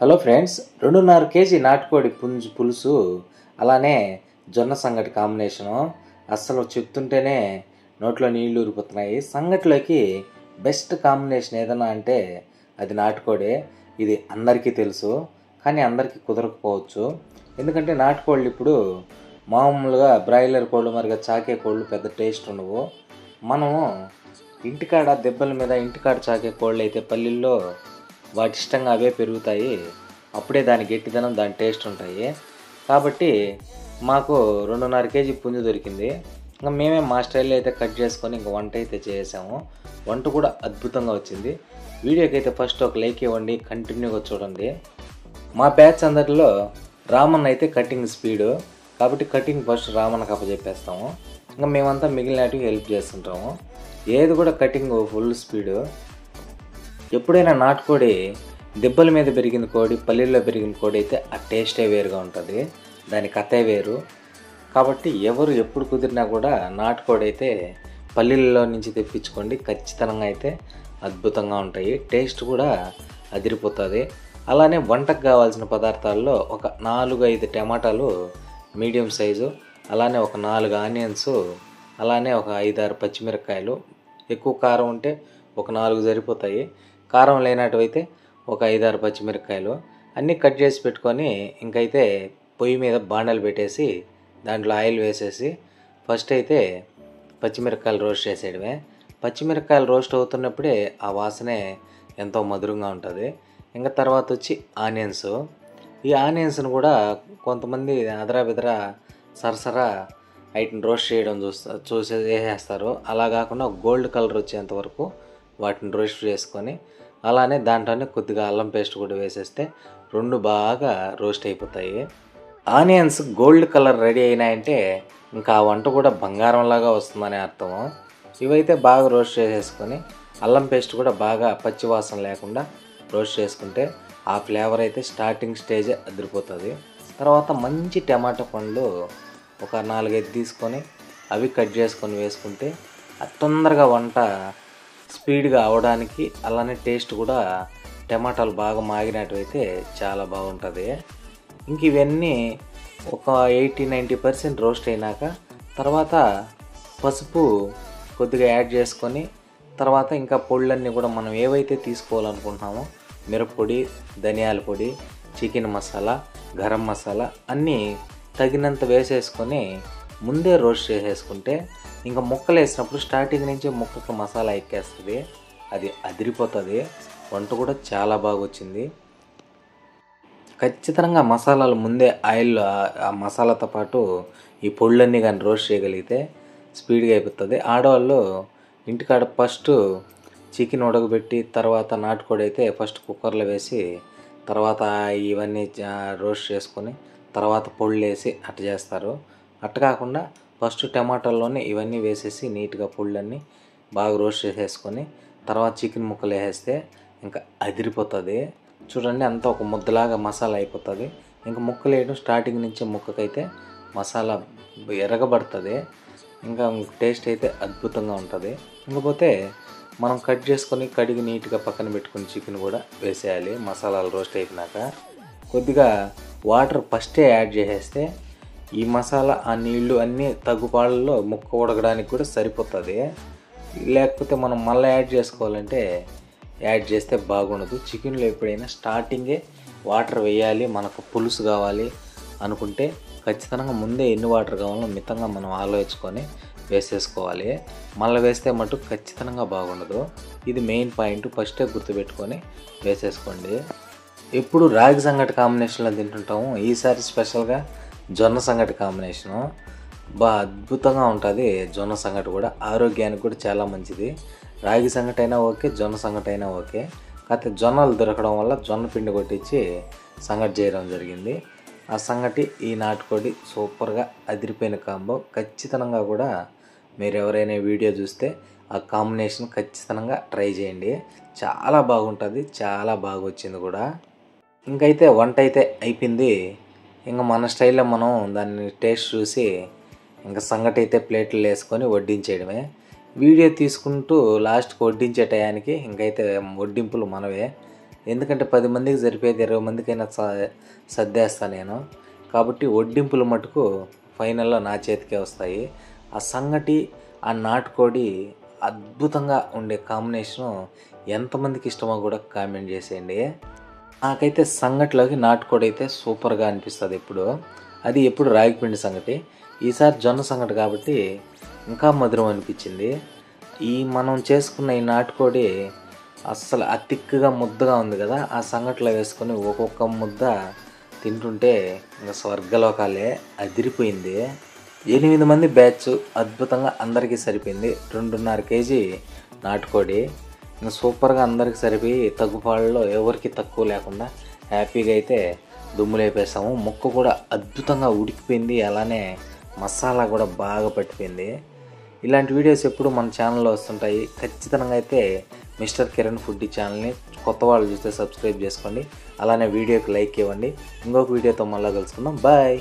Hello friends, 2.5 KG నాటుకోడి పులుసు అలానే జొన్న సంగటి కాంబినేషను అస్సలు చెప్తుంటేనే నోట్లో నీళ్లు ఊరిపోతున్నాయి. సంగటిలోకి బెస్ట్ కాంబినేషన్ ఏదన్నా అంటే అది నాటుకోడే. ఇది అందరికీ తెలుసు, కానీ అందరికీ కుదరకపోవచ్చు. ఎందుకంటే నాటుకోళ్ళు ఇప్పుడు మామూలుగా బ్రాయిలర్ కోళ్ళు మరిగా చాకే కోళ్ళు పెద్ద టేస్ట్ ఉండవు. మనము ఇంటికాడ దెబ్బల మీద ఇంటికాడ చాకే కోళ్ళు అయితే పల్లెల్లో వాటి ఇష్టంగా అవే పెరుగుతాయి. అప్పుడే దాని గట్టిదనం, దాని టేస్ట్ ఉంటాయి. కాబట్టి మాకు 2.5 కేజీ పుంజు దొరికింది. ఇంకా మేమే మా స్టైల్లో అయితే కట్ చేసుకొని ఇంకా వంట అయితే చేసాము. వంట కూడా అద్భుతంగా వచ్చింది. వీడియోకి అయితే ఫస్ట్ ఒక లైక్ ఇవ్వండి, కంటిన్యూగా చూడండి. మా బ్యాచ్ అందరిలో రామన్న అయితే కటింగ్ స్పీడు, కాబట్టి కటింగ్ ఫస్ట్ రామన్నకు అప్పచెప్పేస్తాము. ఇంకా మేమంతా మిగిలినట్టుగా హెల్ప్ చేస్తుంటాము. ఏది కూడా కటింగ్ ఫుల్ స్పీడు. ఎప్పుడైనా నాటుకోడి దెబ్బల మీద పెరిగిన కోడి, పల్లెల్లో పెరిగిన కోడి అయితే ఆ టేస్టే వేరుగా ఉంటుంది, దాని కథే వేరు. కాబట్టి ఎవరు ఎప్పుడు కుదిరినా కూడా నాటుకోడి అయితే పల్లెల్లో నుంచి తెప్పించుకోండి. ఖచ్చితంగా అయితే అద్భుతంగా ఉంటాయి, టేస్ట్ కూడా అదిరిపోతుంది. అలానే వంటకు కావాల్సిన పదార్థాల్లో ఒక 4-5 టమాటాలు మీడియం సైజు, అలానే ఒక 4 ఆనియన్స్, అలానే ఒక 5-6 పచ్చిమిరపకాయలు. ఎక్కువ కారం ఉంటే ఒక 4 సరిపోతాయి, కారం లేనట్టువైతే ఒక 5-6 పచ్చిమిరపకాయలు అన్నీ కట్ చేసి పెట్టుకొని ఇంకైతే పొయ్యి మీద బాండలు పెట్టేసి దాంట్లో ఆయిల్ వేసేసి ఫస్ట్ అయితే పచ్చిమిరపకాయలు రోస్ట్ చేసేయడమే. పచ్చిమిరపకాయలు రోస్ట్ అవుతున్నప్పుడే ఆ వాసనే ఎంతో మధురంగా ఉంటుంది. ఇంకా తర్వాత వచ్చి ఆనియన్స్. ఈ ఆనియన్స్ను కూడా కొంతమంది అదరా బెదరా సరసరా వాటిని రోస్ట్ చేయడం వేసేస్తారు. అలా కాకుండా గోల్డ్ కలర్ వచ్చేంత వరకు వాటిని రోస్ట్ చేసుకొని అలానే దాంట్లోనే కొద్దిగా అల్లం పేస్ట్ కూడా వేసేస్తే రెండు బాగా రోస్ట్ అయిపోతాయి. ఆనియన్స్ గోల్డ్ కలర్ రెడీ అయినాయంటే ఇంకా ఆ వంట కూడా బంగారంలాగా వస్తుందని అర్థము. ఇవైతే బాగా రోస్ట్ చేసేసుకొని అల్లం పేస్ట్ కూడా బాగా పచ్చివాసన లేకుండా రోస్ట్ చేసుకుంటే ఆ ఫ్లేవర్ అయితే స్టార్టింగ్ స్టేజే అదిరిపోతుంది. తర్వాత మంచి టమాటా పండ్లు ఒక 4-5 తీసుకొని అవి కట్ చేసుకొని వేసుకుంటే తొందరగా వంట స్పీడ్గా అవడానికి, అలానే టేస్ట్ కూడా టమాటాలు బాగా మాగినట్టయితే చాలా బాగుంటుంది. ఇంక ఇవన్నీ ఒక 80-90% రోస్ట్ అయినాక తర్వాత పసుపు కొద్దిగా యాడ్ చేసుకొని తర్వాత ఇంకా పొళ్ళన్నీ కూడా మనం ఏవైతే తీసుకోవాలనుకుంటున్నామో మిరప్పొడి, ధనియాల పొడి, చికెన్ మసాలా, గరం మసాలా అన్నీ తగినంత వేసేసుకొని ముందే రోస్ట్ చేసేసుకుంటే ఇంకా ముక్కలు వేసినప్పుడు స్టార్టింగ్ నుంచి ముక్కకు మసాలా ఎక్కేస్తుంది, అది అదిరిపోతుంది. వంట కూడా చాలా బాగా వచ్చింది. ఖచ్చితంగా మసాలాలు ముందే ఆయిల్లో ఆ మసాలాతో పాటు ఈ పొళ్ళన్నీ కానీ రోస్ట్ చేయగలిగితే స్పీడ్గా అయిపోతుంది. ఆడవాళ్ళు ఇంటికాడ ఫస్ట్ చికెన్ ఉడకబెట్టి తర్వాత నాటుకోడి అయితే ఫస్ట్ కుక్కర్లో వేసి తర్వాత ఇవన్నీ రోస్ట్ చేసుకొని తర్వాత పొళ్ళు వేసి అట్ట చేస్తారు. అట్ట కాకుండా ఫస్ట్ టమాటాల్లోనే ఇవన్నీ వేసేసి నీట్గా పొళ్ళన్నీ బాగా రోస్ట్ చేసేసుకొని తర్వాత చికెన్ ముక్కలు వేసేస్తే ఇంకా అదిరిపోతుంది. చూడండి, అంతా ఒక ముద్దలాగా మసాలా అయిపోతుంది. ఇంకా ముక్కలు వేయడం స్టార్టింగ్ నుంచి ముక్కకైతే మసాలా ఎరగబడుతుంది. ఇంకా టేస్ట్ అయితే అద్భుతంగా ఉంటుంది. ఇంకపోతే మనం కట్ చేసుకొని కడిగి నీట్గా పక్కన పెట్టుకుని చికెన్ కూడా వేసేయాలి. మసాలాలు రోస్ట్ అయిపోయినాక కొద్దిగా వాటర్ ఫస్టే యాడ్ చేసేస్తే ఈ మసాలా ఆ నీళ్లు అన్నీ తగ్గుపాళ్ళలో ముక్క ఉడకడానికి కూడా సరిపోతుంది. లేకపోతే మనం మళ్ళీ యాడ్ చేసుకోవాలంటే యాడ్ చేస్తే బాగుండదు. చికెన్లో ఎప్పుడైనా స్టార్టింగే వాటర్ వేయాలి. మనకు పులుసు కావాలి అనుకుంటే ఖచ్చితంగా ముందే ఎన్ని వాటర్ కావాలో మితంగా మనం ఆలోచించుకొని వేసేసుకోవాలి. మళ్ళీ వేస్తే మటుకు ఖచ్చితంగా బాగుండదు. ఇది మెయిన్ పాయింట్, ఫస్టే గుర్తుపెట్టుకొని వేసేసుకోండి. ఎప్పుడు రాగి సంగటి కాంబినేషన్లో తింటుంటాము, ఈసారి స్పెషల్గా జొన్న సంగటి కాంబినేషను బాగా అద్భుతంగా ఉంటుంది. జొన్న సంగటి కూడా ఆరోగ్యానికి కూడా చాలా మంచిది. రాగి సంగటి అయినా ఓకే, జొన్న సంగటి అయినా ఓకే. కాకపోతే జొన్నలు దొరకడం వల్ల జొన్న పిండి కొట్టించి సంగటి చేయడం జరిగింది. ఆ సంగటి ఈ నాటుకోడి సూపర్గా అదిరిపోయిన కాంబో. ఖచ్చితంగా కూడా మీరు ఎవరైనా వీడియో చూస్తే ఆ కాంబినేషన్ ఖచ్చితంగా ట్రై చేయండి, చాలా బాగుంటుంది, చాలా బాగా వచ్చింది కూడా. ఇంకైతే వంట అయితే అయిపోయింది. ఇంకా మన స్టైల్లో మనం దాన్ని టేస్ట్ చూసి ఇంకా సంగటి అయితే ప్లేట్లు వేసుకొని వడ్డించేయడమే. వీడియో తీసుకుంటూ లాస్ట్కి వడ్డించే టయానికి ఇంకైతే వడ్డింపులు మనవే. ఎందుకంటే 10 మందికి సరిపోయేది 20 మందికైనా సర్దేస్తాను నేను. కాబట్టి వడ్డింపులు మటుకు ఫైనల్లో నా చేతికే వస్తాయి. ఆ సంగటి, ఆ నాటుకోడి అద్భుతంగా ఉండే కాంబినేషను ఎంతమందికి ఇష్టమో కూడా కామెంట్ చేసేయండి. నాకైతే సంగటిలోకి నాటుకోడి అయితే సూపర్గా అనిపిస్తుంది ఎప్పుడు రాగిపిండి సంగటి. ఈసారి జొన్న సంగటి కాబట్టి ఇంకా మధురం అనిపించింది. మనం చేసుకున్న ఈ నాటుకోడి అస్సలు తిక్కుగా ముద్దగా ఉంది కదా, ఆ సంగటిలో వేసుకొని ఒక్కొక్క ముద్ద తింటుంటే ఇంకా స్వర్గలోకాలే, అదిరిపోయింది. 8 మంది బ్యాచ్ అద్భుతంగా అందరికీ సరిపోయింది. 2.5 కేజీ నాటుకోడి ఇంకా సూపర్గా అందరికి సరిపోయి తగ్గుపాళ్ళలో ఎవరికి తక్కువ లేకుండా హ్యాపీగా అయితే దుమ్ము లేపేసాము. ముక్క కూడా అద్భుతంగా ఉడికిపోయింది, అలానే మసాలా కూడా బాగా పట్టిపోయింది. ఇలాంటి వీడియోస్ ఎప్పుడు మన ఛానల్లో వస్తుంటాయి. ఖచ్చితంగా అయితే మిస్టర్ కిరణ్ ఫుడ్డీ ఛానల్ని కొత్త వాళ్ళు చూస్తే సబ్స్క్రైబ్ చేసుకోండి. అలానే వీడియోకి లైక్ ఇవ్వండి. ఇంకొక వీడియోతో మళ్ళీ కలుసుకుందాం. బాయ్.